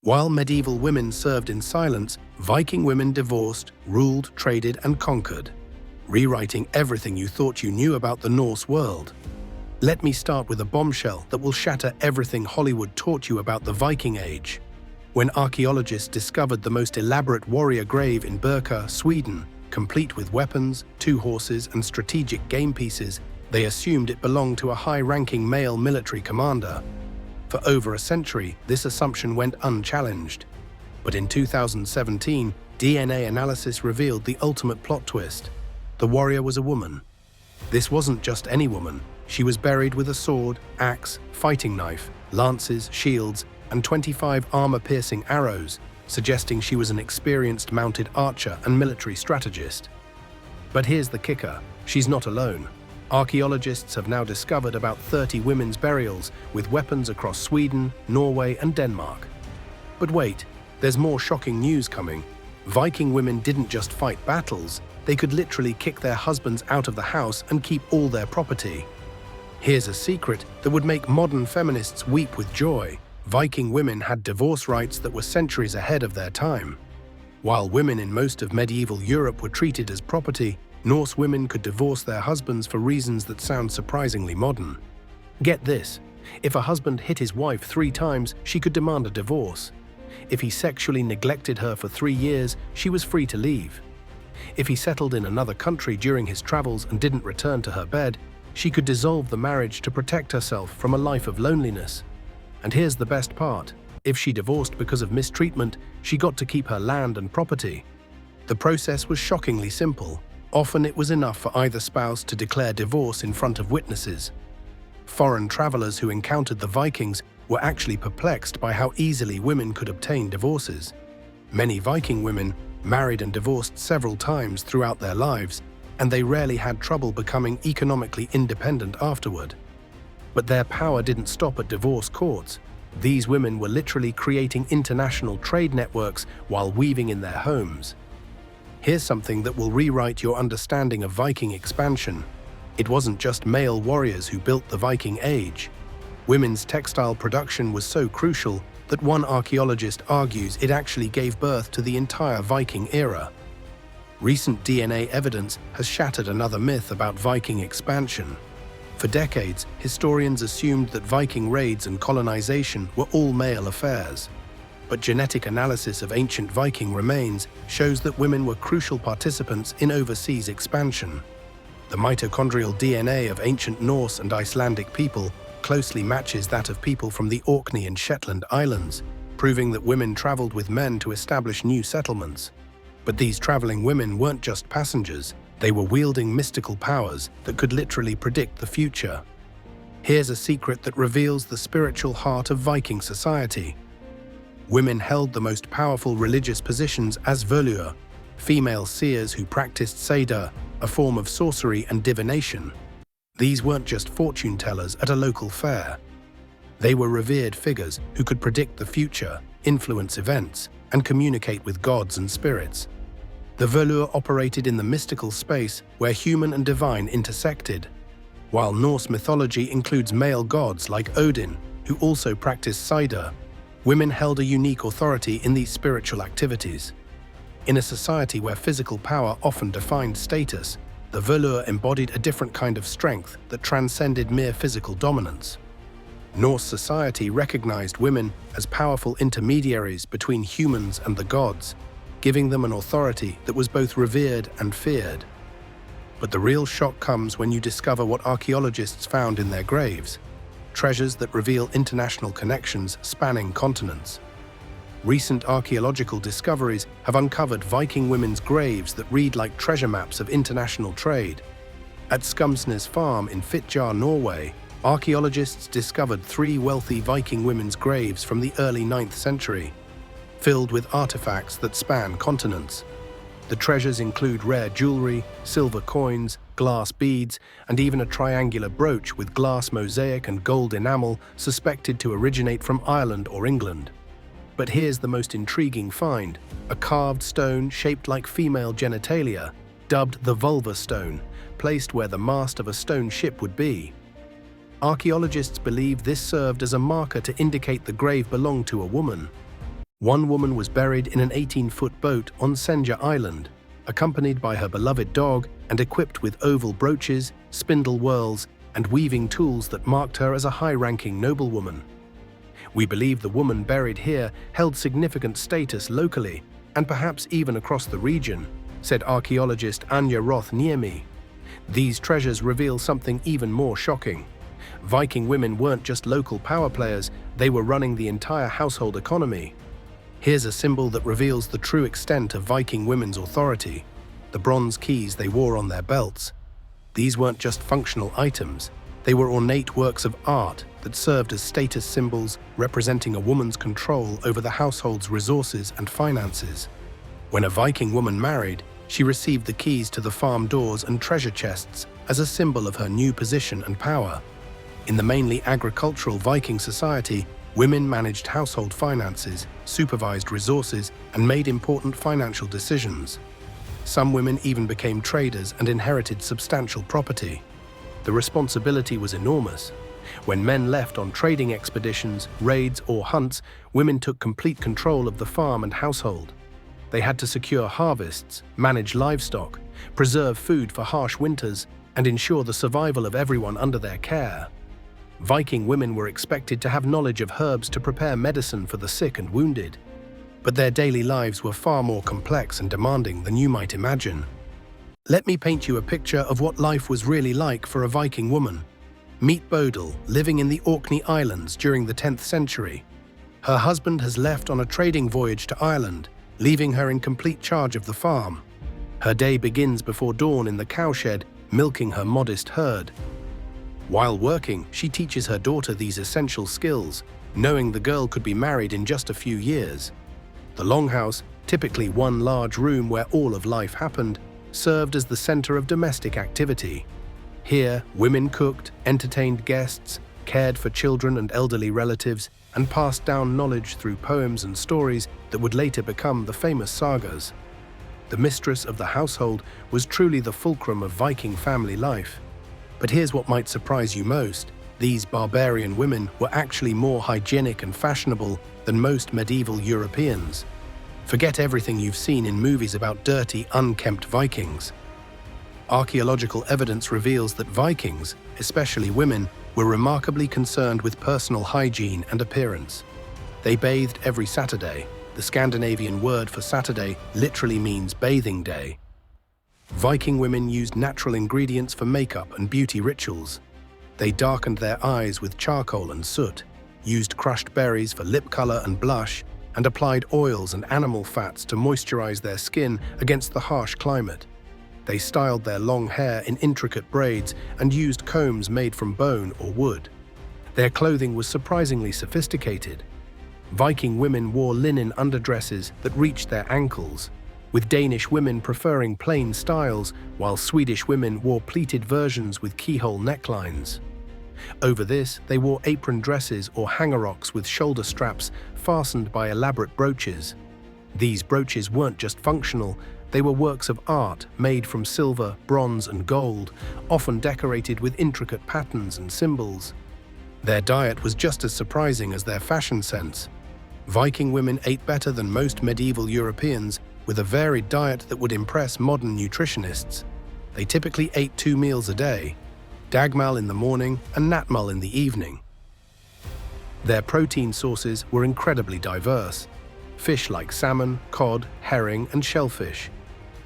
While medieval women served in silence, Viking women divorced, ruled, traded, and conquered, rewriting everything you thought you knew about the Norse world. Let me start with a bombshell that will shatter everything Hollywood taught you about the Viking Age. When archaeologists discovered the most elaborate warrior grave in Birka, Sweden, complete with weapons, 2 horses, and strategic game pieces, they assumed it belonged to a high-ranking male military commander. For over a century, this assumption went unchallenged. But in 2017, DNA analysis revealed the ultimate plot twist. The warrior was a woman. This wasn't just any woman. She was buried with a sword, axe, fighting knife, lances, shields, and 25 armor-piercing arrows, suggesting she was an experienced mounted archer and military strategist. But here's the kicker: she's not alone. Archaeologists have now discovered about 30 women's burials with weapons across Sweden, Norway, and Denmark. But wait, there's more shocking news coming. Viking women didn't just fight battles, they could literally kick their husbands out of the house and keep all their property. Here's a secret that would make modern feminists weep with joy. Viking women had divorce rights that were centuries ahead of their time. While women in most of medieval Europe were treated as property, Norse women could divorce their husbands for reasons that sound surprisingly modern. Get this: if a husband hit his wife 3 times, she could demand a divorce. If he sexually neglected her for 3 years, she was free to leave. If he settled in another country during his travels and didn't return to her bed, she could dissolve the marriage to protect herself from a life of loneliness. And here's the best part: if she divorced because of mistreatment, she got to keep her land and property. The process was shockingly simple. Often it was enough for either spouse to declare divorce in front of witnesses. Foreign travelers who encountered the Vikings were actually perplexed by how easily women could obtain divorces. Many Viking women married and divorced several times throughout their lives, and they rarely had trouble becoming economically independent afterward. But their power didn't stop at divorce courts. These women were literally creating international trade networks while weaving in their homes. Here's something that will rewrite your understanding of Viking expansion. It wasn't just male warriors who built the Viking Age. Women's textile production was so crucial that one archaeologist argues it actually gave birth to the entire Viking era. Recent DNA evidence has shattered another myth about Viking expansion. For decades, historians assumed that Viking raids and colonization were all male affairs. But genetic analysis of ancient Viking remains shows that women were crucial participants in overseas expansion. The mitochondrial DNA of ancient Norse and Icelandic people closely matches that of people from the Orkney and Shetland Islands, proving that women traveled with men to establish new settlements. But these traveling women weren't just passengers, they were wielding mystical powers that could literally predict the future. Here's a secret that reveals the spiritual heart of Viking society. Women held the most powerful religious positions as völur, female seers who practiced seeresses, a form of sorcery and divination. These weren't just fortune tellers at a local fair. They were revered figures who could predict the future, influence events, and communicate with gods and spirits. The völur operated in the mystical space where human and divine intersected. While Norse mythology includes male gods like Odin, who also practiced seeresses, women held a unique authority in these spiritual activities. In a society where physical power often defined status, the völur embodied a different kind of strength that transcended mere physical dominance. Norse society recognized women as powerful intermediaries between humans and the gods, giving them an authority that was both revered and feared. But the real shock comes when you discover what archaeologists found in their graves: treasures that reveal international connections spanning continents. Recent archaeological discoveries have uncovered Viking women's graves that read like treasure maps of international trade. At Skumsnes farm in Fitjar, Norway, archaeologists discovered 3 wealthy Viking women's graves from the early 9th century, filled with artifacts that span continents. The treasures include rare jewelry, silver coins, glass beads, and even a triangular brooch with glass mosaic and gold enamel suspected to originate from Ireland or England. But here's the most intriguing find: a carved stone shaped like female genitalia, dubbed the vulva stone, placed where the mast of a stone ship would be. Archaeologists believe this served as a marker to indicate the grave belonged to a woman. One woman was buried in an 18-foot boat on Senja Island, accompanied by her beloved dog and equipped with oval brooches, spindle whorls, and weaving tools that marked her as a high-ranking noblewoman. We believe the woman buried here held significant status locally and perhaps even across the region, said archaeologist Anja Roth-Niemi. These treasures reveal something even more shocking. Viking women weren't just local power players, they were running the entire household economy. Here's a symbol that reveals the true extent of Viking women's authority: the bronze keys they wore on their belts. These weren't just functional items, they were ornate works of art that served as status symbols representing a woman's control over the household's resources and finances. When a Viking woman married, she received the keys to the farm doors and treasure chests as a symbol of her new position and power. In the mainly agricultural Viking society, women managed household finances, supervised resources, and made important financial decisions. Some women even became traders and inherited substantial property. The responsibility was enormous. When men left on trading expeditions, raids, or hunts, women took complete control of the farm and household. They had to secure harvests, manage livestock, preserve food for harsh winters, and ensure the survival of everyone under their care. Viking women were expected to have knowledge of herbs to prepare medicine for the sick and wounded. But their daily lives were far more complex and demanding than you might imagine. Let me paint you a picture of what life was really like for a Viking woman. Meet Bodil, living in the Orkney Islands during the 10th century. Her husband has left on a trading voyage to Ireland, leaving her in complete charge of the farm. Her day begins before dawn in the cowshed, milking her modest herd. While working, she teaches her daughter these essential skills, knowing the girl could be married in just a few years. The longhouse, typically one large room where all of life happened, served as the center of domestic activity. Here, women cooked, entertained guests, cared for children and elderly relatives, and passed down knowledge through poems and stories that would later become the famous sagas. The mistress of the household was truly the fulcrum of Viking family life. But here's what might surprise you most: these barbarian women were actually more hygienic and fashionable than most medieval Europeans. Forget everything you've seen in movies about dirty, unkempt Vikings. Archaeological evidence reveals that Vikings, especially women, were remarkably concerned with personal hygiene and appearance. They bathed every Saturday. The Scandinavian word for Saturday literally means bathing day. Viking women used natural ingredients for makeup and beauty rituals. They darkened their eyes with charcoal and soot, used crushed berries for lip color and blush, and applied oils and animal fats to moisturize their skin against the harsh climate. They styled their long hair in intricate braids and used combs made from bone or wood. Their clothing was surprisingly sophisticated. Viking women wore linen underdresses that reached their ankles, with Danish women preferring plain styles, while Swedish women wore pleated versions with keyhole necklines. Over this, they wore apron dresses or hangerocks with shoulder straps fastened by elaborate brooches. These brooches weren't just functional, they were works of art made from silver, bronze, and gold, often decorated with intricate patterns and symbols. Their diet was just as surprising as their fashion sense. Viking women ate better than most medieval Europeans, with a varied diet that would impress modern nutritionists. They typically ate 2 meals a day: dagmal in the morning and natmal in the evening. Their protein sources were incredibly diverse: fish like salmon, cod, herring, and shellfish;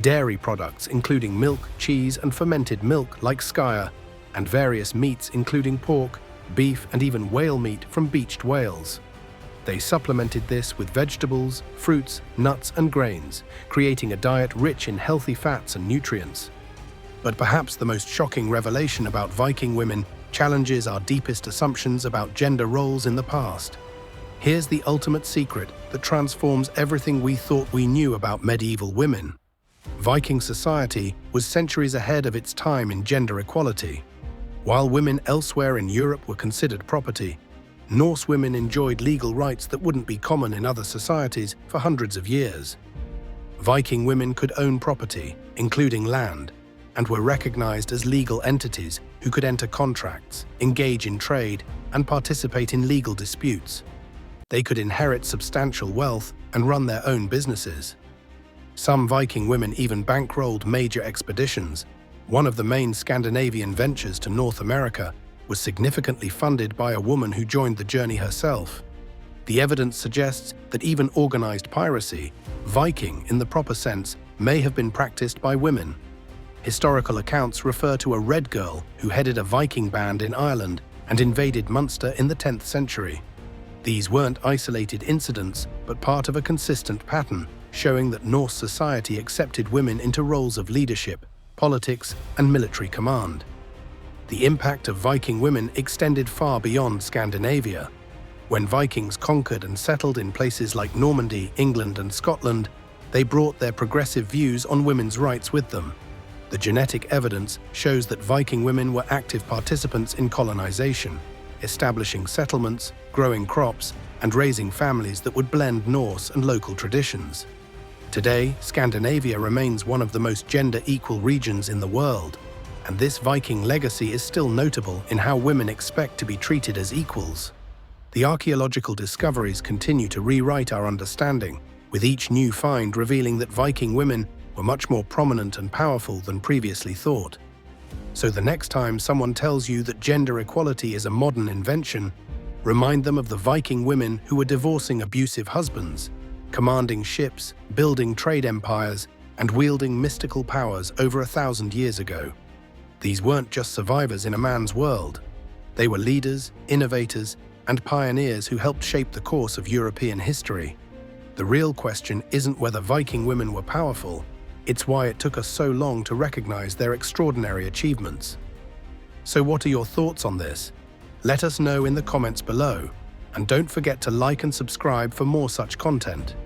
dairy products including milk, cheese, and fermented milk like skyr; and various meats including pork, beef, and even whale meat from beached whales. They supplemented this with vegetables, fruits, nuts, and grains, creating a diet rich in healthy fats and nutrients. But perhaps the most shocking revelation about Viking women challenges our deepest assumptions about gender roles in the past. Here's the ultimate secret that transforms everything we thought we knew about medieval women. Viking society was centuries ahead of its time in gender equality. While women elsewhere in Europe were considered property, Norse women enjoyed legal rights that wouldn't be common in other societies for hundreds of years. Viking women could own property, including land, and were recognized as legal entities who could enter contracts, engage in trade, and participate in legal disputes. They could inherit substantial wealth and run their own businesses. Some Viking women even bankrolled major expeditions. One of the main Scandinavian ventures to North America was significantly funded by a woman who joined the journey herself. The evidence suggests that even organized piracy, Viking in the proper sense, may have been practiced by women. Historical accounts refer to a Red Girl who headed a Viking band in Ireland and invaded Munster in the 10th century. These weren't isolated incidents, but part of a consistent pattern, showing that Norse society accepted women into roles of leadership, politics, and military command. The impact of Viking women extended far beyond Scandinavia. When Vikings conquered and settled in places like Normandy, England, and Scotland, they brought their progressive views on women's rights with them. The genetic evidence shows that Viking women were active participants in colonization, establishing settlements, growing crops, and raising families that would blend Norse and local traditions. Today, Scandinavia remains one of the most gender-equal regions in the world, and this Viking legacy is still notable in how women expect to be treated as equals. The archaeological discoveries continue to rewrite our understanding, with each new find revealing that Viking women were much more prominent and powerful than previously thought. So the next time someone tells you that gender equality is a modern invention, remind them of the Viking women who were divorcing abusive husbands, commanding ships, building trade empires, and wielding mystical powers over 1,000 years ago. These weren't just survivors in a man's world. They were leaders, innovators, and pioneers who helped shape the course of European history. The real question isn't whether Viking women were powerful, it's why it took us so long to recognize their extraordinary achievements. So what are your thoughts on this? Let us know in the comments below, and don't forget to like and subscribe for more such content.